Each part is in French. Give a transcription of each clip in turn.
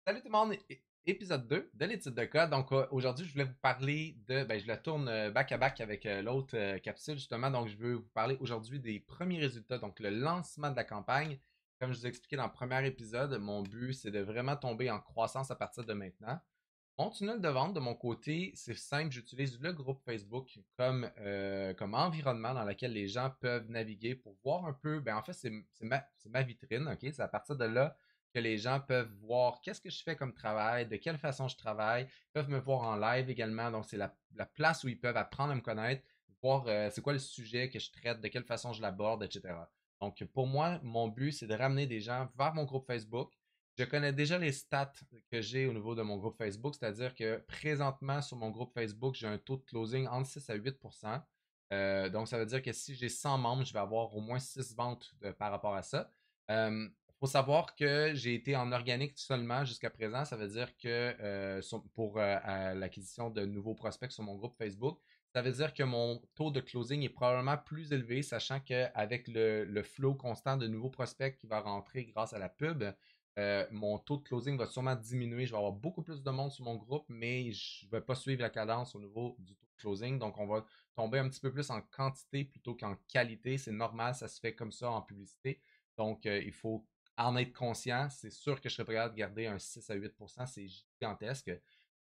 Salut tout le monde, épisode 2 de l'étude de cas. Donc aujourd'hui, je voulais vous parler de, je la tourne back à back avec l'autre capsule justement. Donc je veux vous parler aujourd'hui des premiers résultats, donc le lancement de la campagne. Comme je vous ai expliqué dans le premier épisode, mon but c'est de vraiment tomber en croissance à partir de maintenant. Mon tunnel de vente de mon côté, c'est simple, j'utilise le groupe Facebook comme environnement dans lequel les gens peuvent naviguer pour voir un peu, en fait c'est ma vitrine, ok? C'est à partir de là que les gens peuvent voir qu'est-ce que je fais comme travail, de quelle façon je travaille, ils peuvent me voir en live également, donc c'est la place où ils peuvent apprendre à me connaître, voir c'est quoi le sujet que je traite, de quelle façon je l'aborde, etc. Donc pour moi, mon but c'est de ramener des gens vers mon groupe Facebook. Je connais déjà les stats que j'ai au niveau de mon groupe Facebook, c'est-à-dire que présentement sur mon groupe Facebook, j'ai un taux de closing entre 6 à 8%. Donc ça veut dire que si j'ai 100 membres, je vais avoir au moins 6 ventes par rapport à ça. Faut savoir que j'ai été en organique seulement jusqu'à présent. Ça veut dire que pour l'acquisition de nouveaux prospects sur mon groupe Facebook, ça veut dire que mon taux de closing est probablement plus élevé, sachant qu'avec le flow constant de nouveaux prospects qui va rentrer grâce à la pub, mon taux de closing va sûrement diminuer. Je vais avoir beaucoup plus de monde sur mon groupe, mais je ne vais pas suivre la cadence au niveau du taux de closing. Donc, on va tomber un petit peu plus en quantité plutôt qu'en qualité. C'est normal, ça se fait comme ça en publicité. Donc, il faut en être conscient. C'est sûr que je serais prêt à garder un 6 à 8%. C'est gigantesque.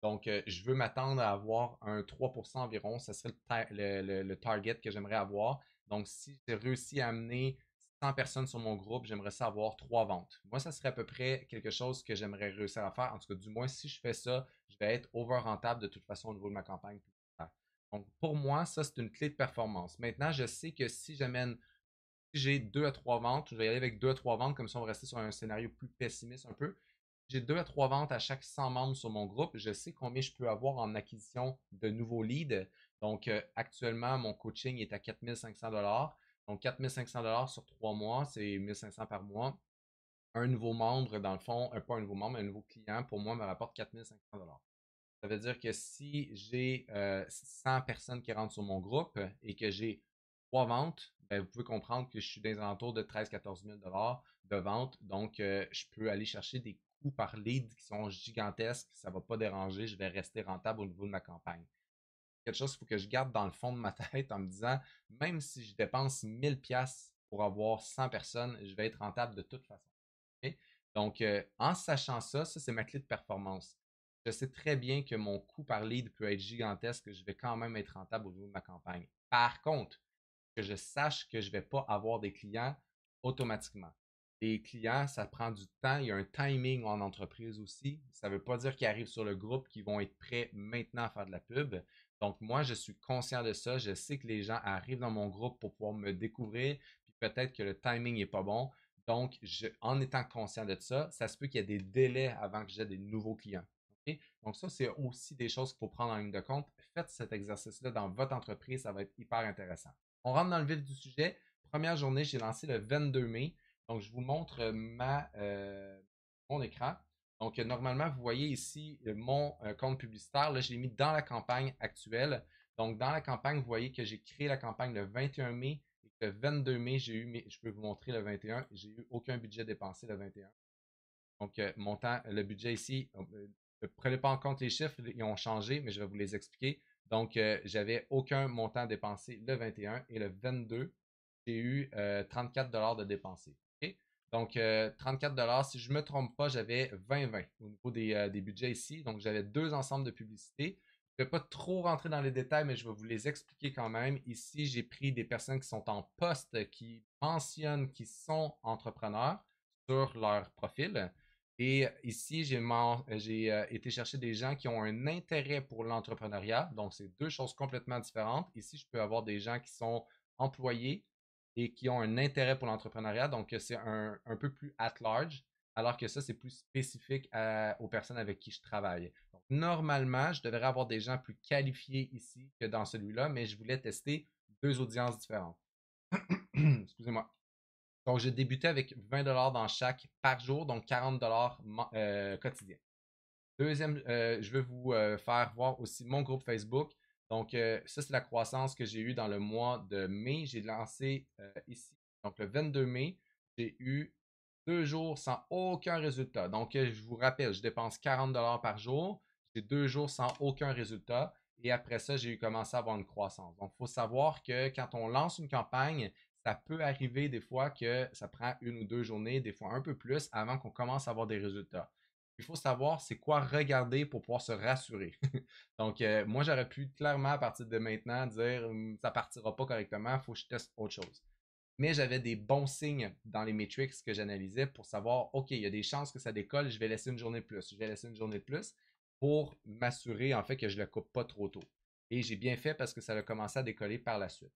Donc, je veux m'attendre à avoir un 3% environ. Ce serait le target que j'aimerais avoir. Donc, si j'ai réussi à amener 100 personnes sur mon groupe, j'aimerais ça avoir 3 ventes. Moi, ça serait à peu près quelque chose que j'aimerais réussir à faire. En tout cas, du moins, si je fais ça, je vais être over rentable de toute façon au niveau de ma campagne. Donc, pour moi, ça, c'est une clé de performance. Maintenant, je sais que si j'ai 2 à 3 ventes, je vais y aller avec 2 à 3 ventes, comme ça on va rester sur un scénario plus pessimiste un peu. J'ai 2 à 3 ventes à chaque 100 membres sur mon groupe. Je sais combien je peux avoir en acquisition de nouveaux leads. Donc, actuellement, mon coaching est à 4 500 $. Donc, 4 500 $ sur 3 mois, c'est 1 500 par mois. Un nouveau membre, dans le fond, pas un nouveau membre, mais un nouveau client, pour moi, me rapporte 4 500 $. Ça veut dire que si j'ai 100 personnes qui rentrent sur mon groupe et que j'ai 3 ventes, vous pouvez comprendre que je suis dans les alentours de 13 000 à 14 000 $ de vente. Donc, je peux aller chercher des coûts par lead qui sont gigantesques. Ça ne va pas déranger. Je vais rester rentable au niveau de ma campagne. Quelque chose qu'il faut que je garde dans le fond de ma tête en me disant, même si je dépense 1000$ pour avoir 100 personnes, je vais être rentable de toute façon. Ok? Donc, en sachant ça, c'est ma clé de performance. Je sais très bien que mon coût par lead peut être gigantesque, que je vais quand même être rentable au niveau de ma campagne. Par contre, que je sache que je ne vais pas avoir des clients automatiquement. Les clients, ça prend du temps. Il y a un timing en entreprise aussi. Ça ne veut pas dire qu'ils arrivent sur le groupe, qu'ils vont être prêts maintenant à faire de la pub. Donc, moi, je suis conscient de ça. Je sais que les gens arrivent dans mon groupe pour pouvoir me découvrir, puis peut-être que le timing n'est pas bon. Donc, en étant conscient de ça, ça se peut qu'il y ait des délais avant que j'ai des nouveaux clients. Okay? Donc, ça, c'est aussi des choses qu'il faut prendre en ligne de compte. Faites cet exercice-là dans votre entreprise, ça va être hyper intéressant. On rentre dans le vif du sujet. Première journée, j'ai lancé le 22 mai. Donc, je vous montre mon écran. Donc, normalement, vous voyez ici mon compte publicitaire. Là, je l'ai mis dans la campagne actuelle. Donc, dans la campagne, vous voyez que j'ai créé la campagne le 21 mai et que le 22 mai, je peux vous montrer le 21, j'ai eu aucun budget dépensé le 21. Donc, le budget ici, ne prenez pas en compte les chiffres, ils ont changé, mais je vais vous les expliquer. Donc, j'avais aucun montant dépensé le 21 et le 22, j'ai eu 34 $ de dépensés. OK? Donc, 34 $, si je ne me trompe pas, j'avais 20-20 au niveau des budgets ici. Donc, j'avais deux ensembles de publicités. Je ne vais pas trop rentrer dans les détails, mais je vais vous les expliquer quand même. Ici, j'ai pris des personnes qui sont en poste, qui mentionnent qu'ils sont entrepreneurs sur leur profil. Et ici, j'ai été chercher des gens qui ont un intérêt pour l'entrepreneuriat. Donc, c'est deux choses complètement différentes. Ici, je peux avoir des gens qui sont employés et qui ont un intérêt pour l'entrepreneuriat. Donc, c'est un peu plus at large, alors que ça, c'est plus spécifique aux personnes avec qui je travaille. Donc, normalement, je devrais avoir des gens plus qualifiés ici que dans celui-là, mais je voulais tester deux audiences différentes. Excusez-moi. Donc, j'ai débuté avec 20 $ dans chaque par jour, donc 40 $ quotidien. Deuxième, je vais vous faire voir aussi mon groupe Facebook. Donc, ça, c'est la croissance que j'ai eue dans le mois de mai. J'ai lancé ici. Donc, le 22 mai, j'ai eu 2 jours sans aucun résultat. Donc, je vous rappelle, je dépense 40 $ par jour. J'ai 2 jours sans aucun résultat. Et après ça, j'ai commencé à avoir une croissance. Donc, il faut savoir que quand on lance une campagne, ça peut arriver des fois que ça prend 1 ou 2 journées, des fois un peu plus, avant qu'on commence à avoir des résultats. Il faut savoir c'est quoi regarder pour pouvoir se rassurer. Donc, moi, j'aurais pu clairement, à partir de maintenant, dire ça partira pas correctement, il faut que je teste autre chose. Mais j'avais des bons signes dans les metrics que j'analysais pour savoir, OK, il y a des chances que ça décolle, je vais laisser une journée de plus. Je vais laisser une journée de plus pour m'assurer, en fait, que je ne le coupe pas trop tôt. Et j'ai bien fait parce que ça a commencé à décoller par la suite.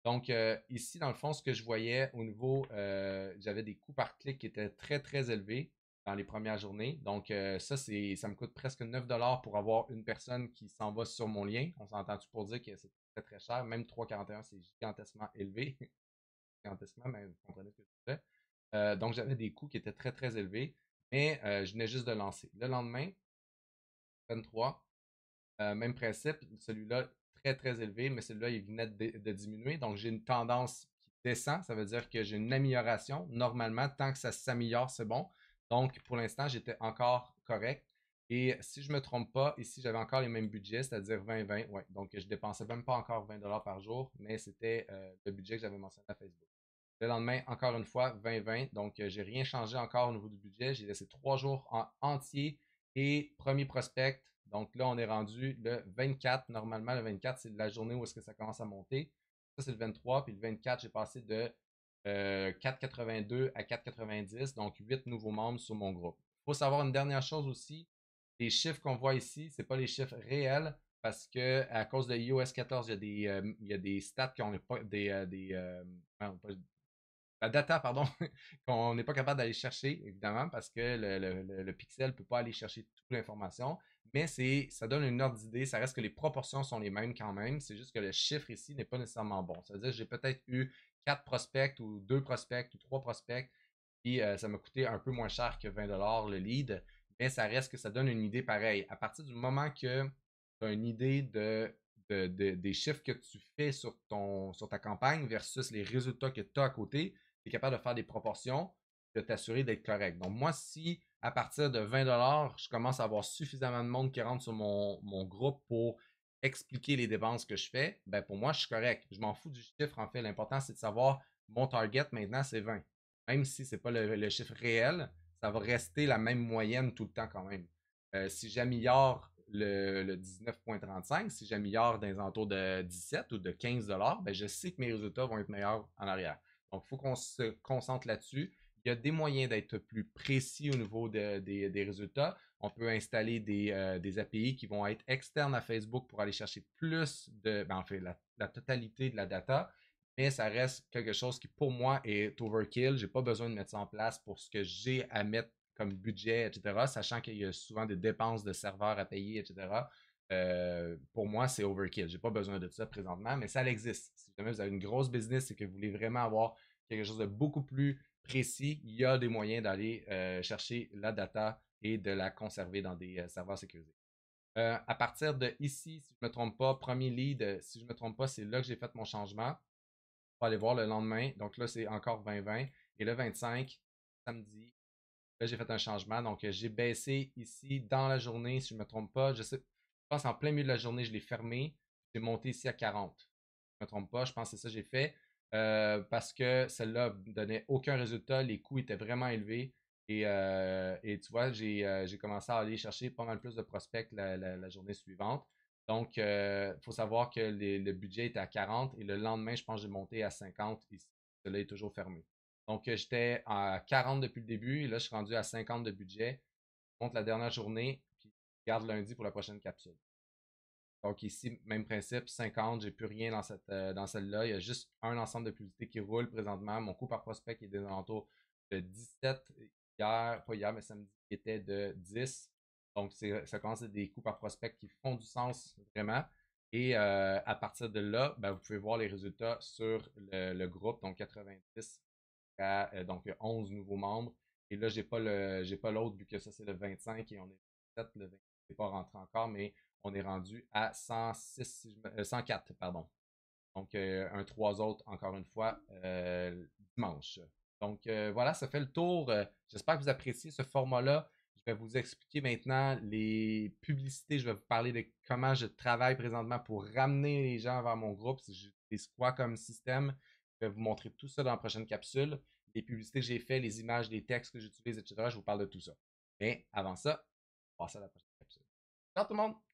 Donc, ici, dans le fond, ce que je voyais au niveau, j'avais des coûts par clic qui étaient très, très élevés dans les premières journées. Donc, ça me coûte presque 9 $ pour avoir une personne qui s'en va sur mon lien. On s'entend-tu pour dire que c'est très, très cher. Même 3,41, c'est gigantesquement élevé. Gigantesquement, mais vous comprenez ce que je fais. Donc, j'avais des coûts qui étaient très, très élevés, mais je venais juste de lancer. Le lendemain, 23, même principe, celui-là très très élevé, mais celui-là il venait de diminuer. Donc j'ai une tendance qui descend, ça veut dire que j'ai une amélioration. Normalement, tant que ça s'améliore, c'est bon. Donc pour l'instant, j'étais encore correct. Et si je ne me trompe pas, ici j'avais encore les mêmes budgets, c'est-à-dire 20-20. Ouais. Donc je dépensais même pas encore 20 $ par jour, mais c'était le budget que j'avais mentionné à Facebook. Le lendemain, encore une fois, 20-20. Donc, j'ai rien changé encore au niveau du budget. J'ai laissé 3 jours entiers et premier prospect. Donc là, on est rendu le 24. Normalement, le 24, c'est la journée où est-ce que ça commence à monter. Ça, c'est le 23. Puis le 24, j'ai passé de 4,82 à 4,90. Donc, 8 nouveaux membres sur mon groupe. Il faut savoir une dernière chose aussi. Les chiffres qu'on voit ici, ce n'est pas les chiffres réels parce que à cause de iOS 14, il y a des stats qui ont pas la data, pardon, qu'on n'est pas capable d'aller chercher, évidemment, parce que le pixel ne peut pas aller chercher toute l'information. Mais ça donne une ordre d'idée. Ça reste que les proportions sont les mêmes quand même. C'est juste que le chiffre ici n'est pas nécessairement bon. Ça veut dire que j'ai peut-être eu 4 prospects ou 2 prospects ou 3 prospects. Puis ça m'a coûté un peu moins cher que 20 $ le lead. Mais ça reste que ça donne une idée pareille. À partir du moment que tu as une idée des chiffres que tu fais sur ta campagne versus les résultats que tu as à côté, tu es capable de faire des proportions, de t'assurer d'être correct. Donc, moi, si à partir de 20 $ je commence à avoir suffisamment de monde qui rentre sur mon groupe pour expliquer les dépenses que je fais, ben pour moi, je suis correct. Je m'en fous du chiffre, en fait. L'important, c'est de savoir mon target maintenant, c'est 20. Même si ce n'est pas le chiffre réel, ça va rester la même moyenne tout le temps quand même. Si j'améliore le 19,35, si j'améliore dans les alentours de 17 ou de 15 ben je sais que mes résultats vont être meilleurs en arrière. Donc, il faut qu'on se concentre là-dessus. Il y a des moyens d'être plus précis au niveau des résultats. On peut installer des API qui vont être externes à Facebook pour aller chercher plus en fait, la totalité de la data. Mais ça reste quelque chose qui, pour moi, est overkill. Je n'ai pas besoin de mettre ça en place pour ce que j'ai à mettre comme budget, etc., sachant qu'il y a souvent des dépenses de serveurs à payer, etc. Pour moi, c'est overkill. Je n'ai pas besoin de ça présentement, mais ça existe. Si jamais vous avez une grosse business et que vous voulez vraiment avoir quelque chose de beaucoup plus précis, il y a des moyens d'aller chercher la data et de la conserver dans des serveurs sécurisés. À partir de ici, si je ne me trompe pas, premier lead, si je ne me trompe pas, c'est là que j'ai fait mon changement. On va aller voir le lendemain. Donc là, c'est encore 20-20. Et le 25, samedi, là, j'ai fait un changement. Donc, j'ai baissé ici dans la journée, si je ne me trompe pas. Je pense en plein milieu de la journée, je l'ai fermé. J'ai monté ici à 40. Si je ne me trompe pas, je pense que c'est ça que j'ai fait. Parce que celle-là ne donnait aucun résultat. Les coûts étaient vraiment élevés. Et tu vois, j'ai commencé à aller chercher pas mal plus de prospects la journée suivante. Donc, il faut savoir que le budget était à 40 et le lendemain, je pense que j'ai monté à 50 et cela est toujours fermé. Donc, j'étais à 40 depuis le début et là, je suis rendu à 50 de budget. Je monte la dernière journée, puis je garde lundi pour la prochaine capsule. Donc, ici, même principe, 50, j'ai plus rien dans celle-là. Il y a juste un ensemble de publicités qui roule présentement. Mon coût par prospect est des alentours de 17 hier, pas hier, mais samedi, qui était de 10. Donc, ça commence à être des coûts par prospect qui font du sens vraiment. Et à partir de là, ben, vous pouvez voir les résultats sur le groupe, donc 90 à donc 11 nouveaux membres. Et là, j'ai pas l'autre vu que ça c'est le 25 et on est peut-être le 20 n'est pas rentré encore, mais on est rendu à 106, 104, pardon. Donc un 3 autres, encore une fois, dimanche. Donc voilà, ça fait le tour. J'espère que vous appréciez ce format-là. Je vais vous expliquer maintenant les publicités. Je vais vous parler de comment je travaille présentement pour ramener les gens vers mon groupe. Si j'utilise quoi comme système. Je vais vous montrer tout ça dans la prochaine capsule. Les publicités que j'ai faites, les images, les textes que j'utilise, etc. Je vous parle de tout ça. Mais avant ça, on passe à la prochaine capsule. Ciao tout le monde!